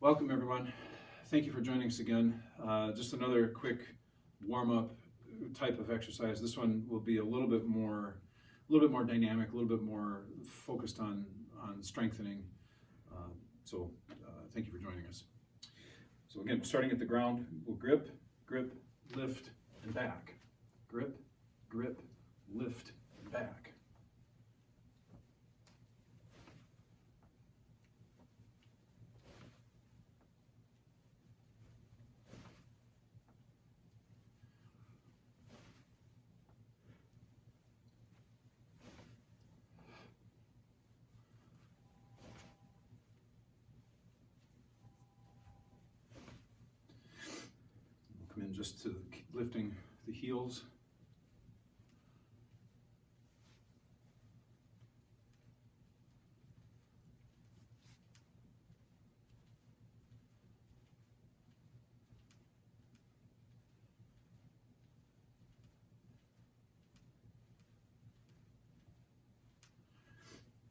Welcome everyone. Thank you for joining us again. Just another quick warm-up type of exercise. This one will be a little bit more dynamic, a little bit more focused on strengthening. Thank you for joining us. So again, starting at the ground, we'll grip, grip, lift, and back. Grip, grip, lift, and back. We'll come in just to lifting the heels.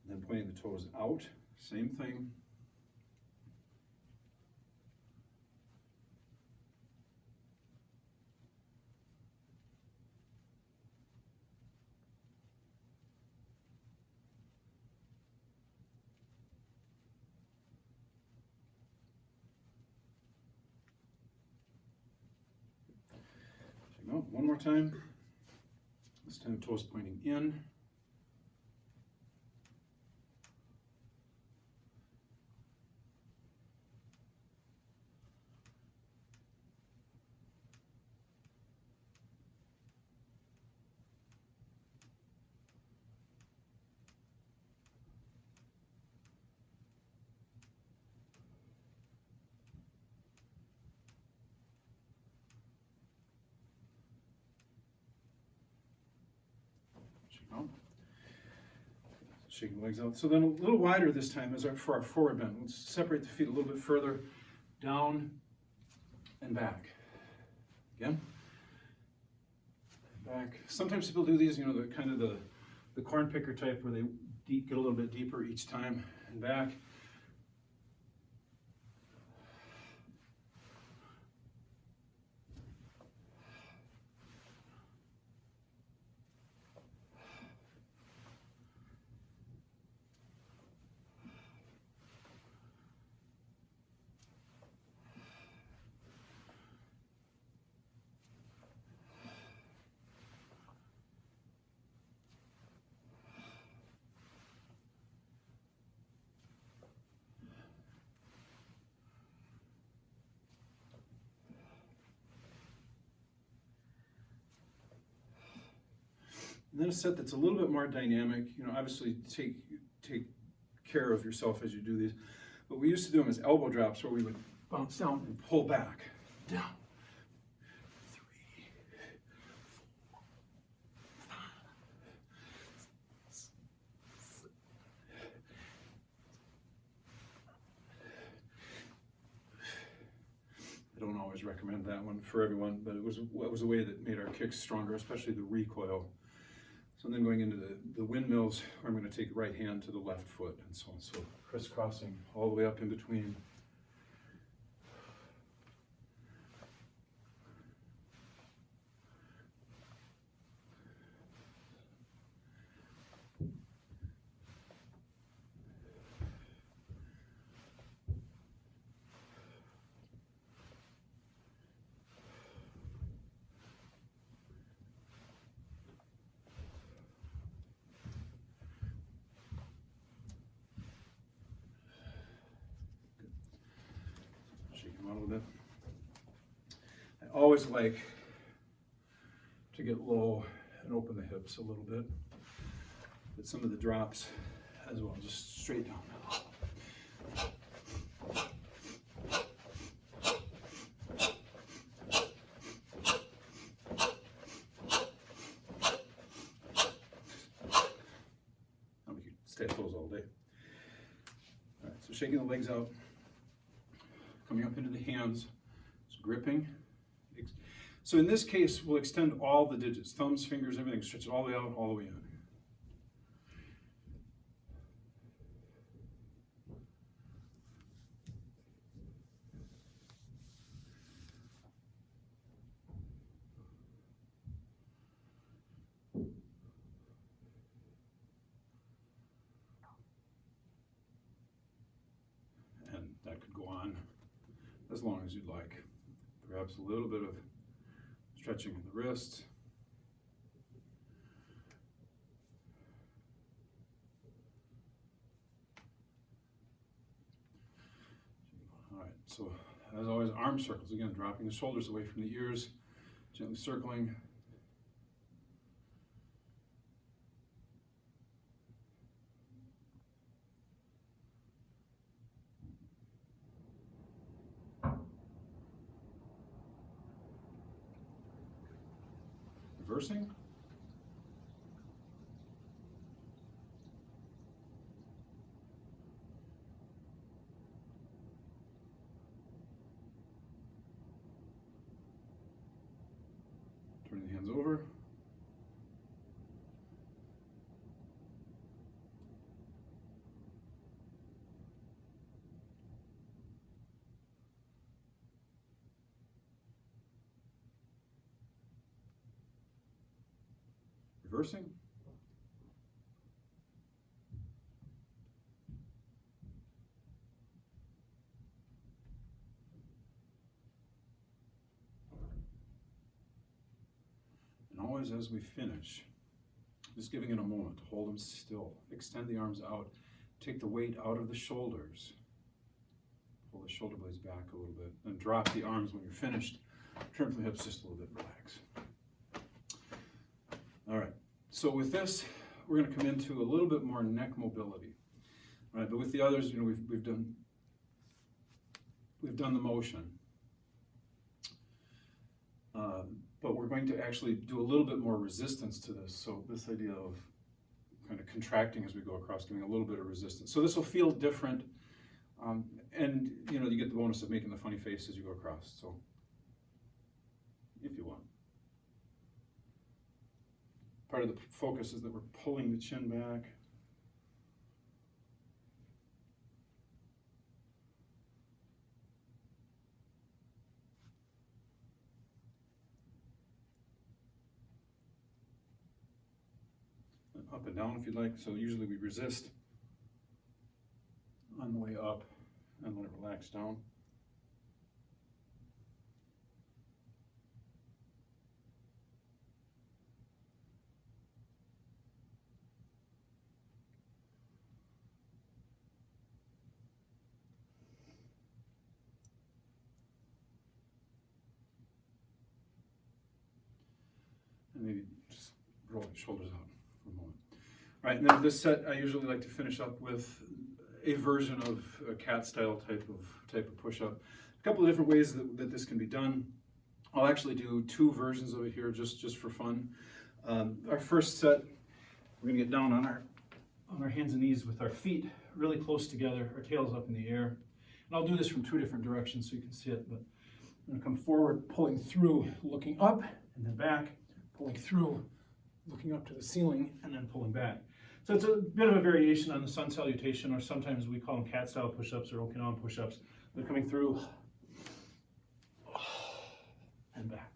Then pointing the toes out, same thing. No, one more time. This time toes pointing in. Shaking the legs out. So then a little wider this time for our forward bend. Let's separate the feet a little bit further, down and back. Again, back. Sometimes people do these, the kind of the corn picker type where they get a little bit deeper each time and back. And then a set that's a little bit more dynamic. Obviously take care of yourself as you do these. But we used to do them as elbow drops where we would bounce down and pull back. Down. 3, 4, 5, 6, 7. I don't always recommend that one for everyone, but it was a way that made our kicks stronger, especially the recoil. So then going into the windmills, where I'm going to take right hand to the left foot and so on. So crisscrossing all the way up in between. A little bit. I always like to get low and open the hips a little bit, but some of the drops as well, just straight down. Now we can stay at those all day. All right, so shaking the legs out. Coming up into the hands, so gripping. So in this case, we'll extend all the digits, thumbs, fingers, everything, stretch it all the way out, all the way in. as long as you'd like. Perhaps a little bit of stretching in the wrists. All right, so as always, arm circles. Again, dropping the shoulders away from the ears, gently circling. Reversing. Turning the hands over. Reversing. And always as we finish, just giving it a moment to hold them still. Extend the arms out. Take the weight out of the shoulders. Pull the shoulder blades back a little bit. Then drop the arms when you're finished. Turn from the hips just a little bit, relax. All right, so with this, we're going to come into a little bit more neck mobility. All right, but with the others, you know, we've done the motion. But we're going to actually do a little bit more resistance to this. So this idea of kind of contracting as we go across, giving a little bit of resistance. So this will feel different, and you know, you get the bonus of making the funny face as you go across. So if you want. Part of the focus is that we're pulling the chin back. Up and down if you'd like. So usually we resist on the way up and let it relax down. And maybe just roll the shoulders out for a moment. All right, and then this set I usually like to finish up with a version of a cat style type of push-up. A couple of different ways that this can be done. I'll actually do two versions of it here just for fun. Our first set, we're gonna get down on our hands and knees with our feet really close together, our tails up in the air. And I'll do this from two different directions so you can see it, but I'm gonna come forward, pulling through, looking up, and then back, pulling through, looking up to the ceiling, and then pulling back. So it's a bit of a variation on the sun salutation, or sometimes we call them cat style push-ups or Okinawan push-ups. They're coming through and back.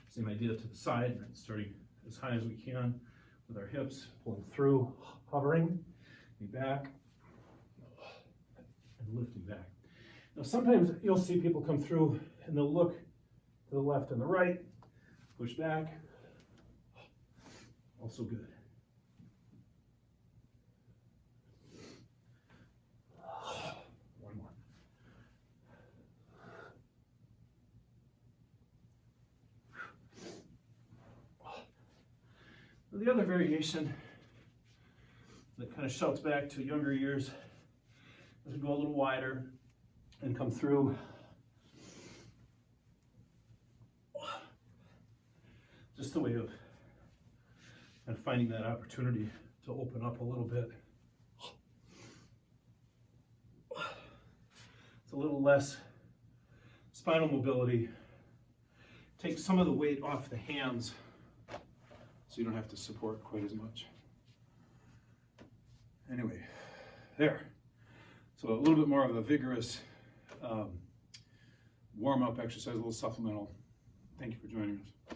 Same idea to the side, right? Starting as high as we can with our hips, pulling through, hovering, knee back, and lifting back. Now sometimes you'll see people come through and they'll look to the left and the right, push back, also good. One more. The other variation that kind of shouts back to younger years is to go a little wider and come through. Just a way of kind of finding that opportunity to open up a little bit. It's a little less spinal mobility. Take some of the weight off the hands so you don't have to support quite as much. Anyway, there. So a little bit more of a vigorous warm-up exercise, a little supplemental. Thank you for joining us.